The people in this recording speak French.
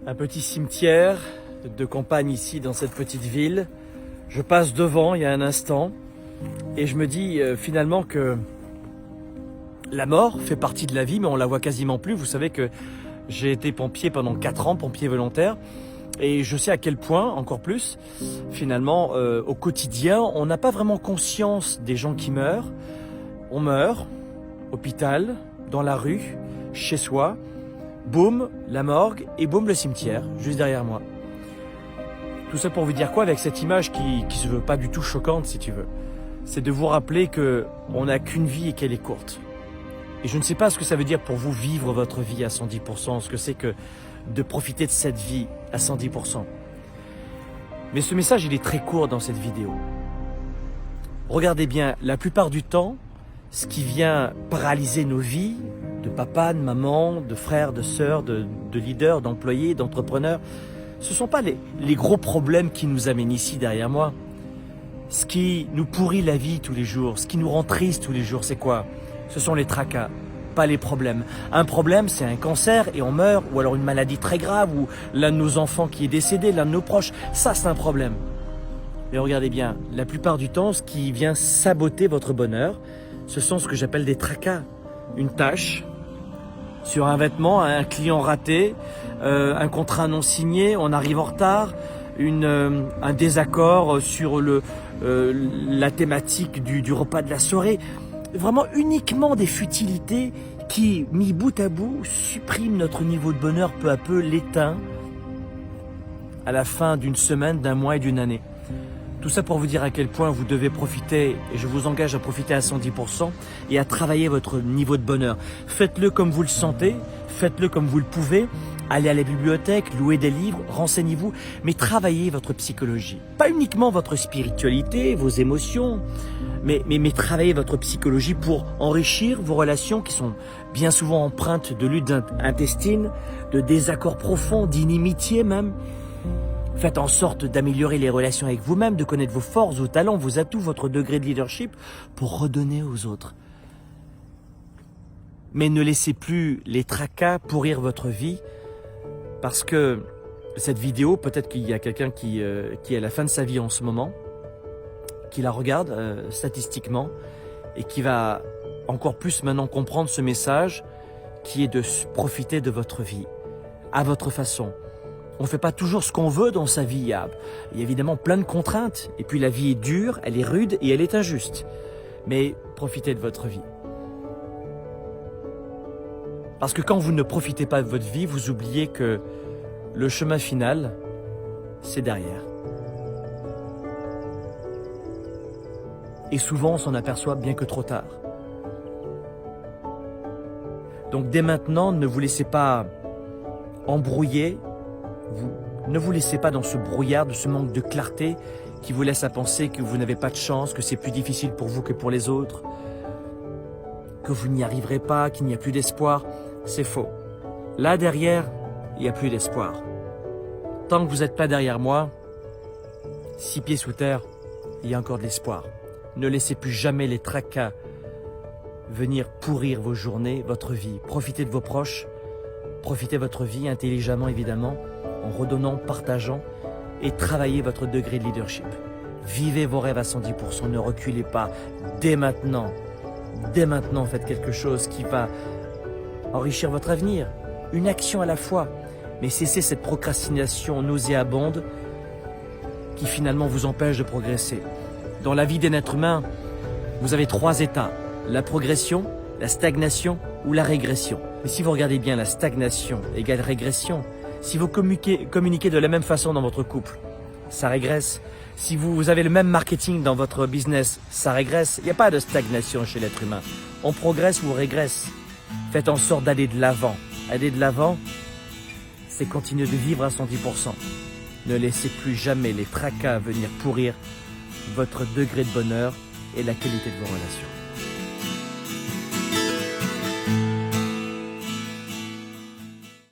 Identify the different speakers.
Speaker 1: Un petit cimetière de campagne ici dans cette petite ville. Je passe devant il y a un instant et je me dis finalement que la mort fait partie de la vie, mais on la voit quasiment plus. Vous savez que j'ai été pompier pendant 4 ans, pompier volontaire, et je sais à quel point, encore plus, finalement, au quotidien, on n'a pas vraiment conscience des gens qui meurent. On meurt, hôpital, dans la rue, chez soi, boum, la morgue, et boum, le cimetière, juste derrière moi. Tout ça pour vous dire quoi avec cette image qui se veut pas du tout choquante, si tu veux. C'est de vous rappeler qu'on n'a qu'une vie et qu'elle est courte. Et je ne sais pas ce que ça veut dire pour vous vivre votre vie à 110%, ce que c'est que de profiter de cette vie à 110%. Mais ce message, il est très court dans cette vidéo. Regardez bien, la plupart du temps, ce qui vient paralyser nos vies, de papa, de maman, de frères, de sœurs, de leaders, d'employés, d'entrepreneurs, ce ne sont pas les gros problèmes qui nous amènent ici derrière moi. Ce qui nous pourrit la vie tous les jours, ce qui nous rend tristes tous les jours, c'est quoi ? Ce sont les tracas, pas les problèmes. Un problème, c'est un cancer et on meurt, ou alors une maladie très grave, ou l'un de nos enfants qui est décédé, l'un de nos proches. Ça, c'est un problème. Mais regardez bien, la plupart du temps, ce qui vient saboter votre bonheur, ce sont ce que j'appelle des tracas. Une tache sur un vêtement, un client raté, un contrat non signé, on arrive en retard, un désaccord sur la thématique du repas de la soirée. Vraiment uniquement des futilités qui, mis bout à bout, suppriment notre niveau de bonheur peu à peu, l'éteint à la fin d'une semaine, d'un mois et d'une année. Tout ça pour vous dire à quel point vous devez profiter, et je vous engage à profiter à 110% et à travailler votre niveau de bonheur. Faites-le comme vous le sentez, faites-le comme vous le pouvez. Allez à la bibliothèque, louez des livres, renseignez-vous, mais travaillez votre psychologie. Pas uniquement votre spiritualité, vos émotions, mais travaillez votre psychologie pour enrichir vos relations qui sont bien souvent empreintes de luttes intestines, de désaccords profonds, d'inimitié même. Faites en sorte d'améliorer les relations avec vous-même, de connaître vos forces, vos talents, vos atouts, votre degré de leadership pour redonner aux autres. Mais ne laissez plus les tracas pourrir votre vie, parce que cette vidéo, peut-être qu'il y a quelqu'un qui est à la fin de sa vie en ce moment, qui la regarde statistiquement et qui va encore plus maintenant comprendre ce message qui est de profiter de votre vie à votre façon. On ne fait pas toujours ce qu'on veut dans sa vie. Il y a évidemment plein de contraintes. Et puis la vie est dure, elle est rude et elle est injuste. Mais profitez de votre vie. Parce que quand vous ne profitez pas de votre vie, vous oubliez que le chemin final, c'est derrière. Et souvent, on s'en aperçoit bien que trop tard. Donc dès maintenant, ne vous laissez pas embrouiller. Ne vous laissez pas dans ce brouillard, de ce manque de clarté qui vous laisse à penser que vous n'avez pas de chance, que c'est plus difficile pour vous que pour les autres, que vous n'y arriverez pas, qu'il n'y a plus d'espoir. C'est faux. Là derrière, il n'y a plus d'espoir. Tant que vous n'êtes pas derrière moi, 6 pieds sous terre, il y a encore de l'espoir. Ne laissez plus jamais les tracas venir pourrir vos journées, votre vie. Profitez de vos proches, profitez de votre vie intelligemment évidemment, en redonnant, partageant et travaillez votre degré de leadership. Vivez vos rêves à 110%, ne reculez pas. Dès maintenant, faites quelque chose qui va enrichir votre avenir. Une action à la fois, mais cessez cette procrastination nauséabonde qui finalement vous empêche de progresser. Dans la vie d'un être humain, vous avez 3 états, la progression, la stagnation ou la régression. Mais si vous regardez bien, la stagnation égale régression. Si vous communiquez de la même façon dans votre couple, ça régresse. Si vous avez le même marketing dans votre business, ça régresse. Il n'y a pas de stagnation chez l'être humain. On progresse ou on régresse. Faites en sorte d'aller de l'avant. Aller de l'avant, c'est continuer de vivre à 110%. Ne laissez plus jamais les tracas venir pourrir votre degré de bonheur et la qualité de vos relations.